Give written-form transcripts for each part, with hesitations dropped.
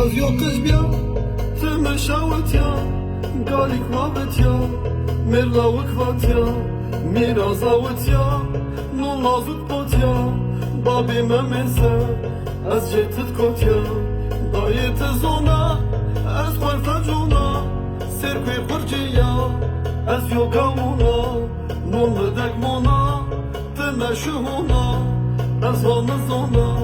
از یوقش بیا تمشاوت یا گالیک وابت یا مرلاوک وات یا میرازاوت یا نولازوت بوت یا بابی ممزه از جتت کت یا دایت زونا از خورتا جونا سرکوی خورجی یا از یوگاونا نول مدک مونا تمشونا از وان زونا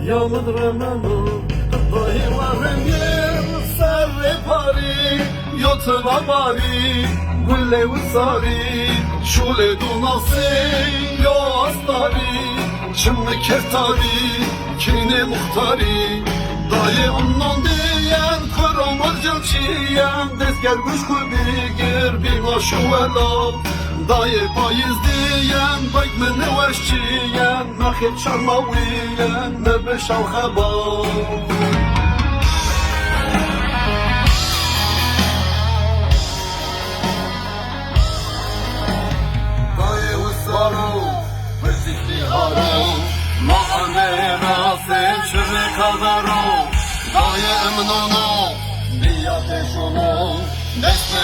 یا مدرمنا دایی ورمیر سر پاری یوتما باری گله و ساری شوله دو ناسی یا استاری چمه کرتاری کینه مختاری دایی اونان دیyen کارامار جلچیyen دستگر گوش کو بگیر بیما شوالام دایی پاییز دیyen بایک من نوشچیyen مخیل شرماویyen نبشاو خبار ما anne nasıl çürük kazarım Dayı emnunu Biya peşunu Nesme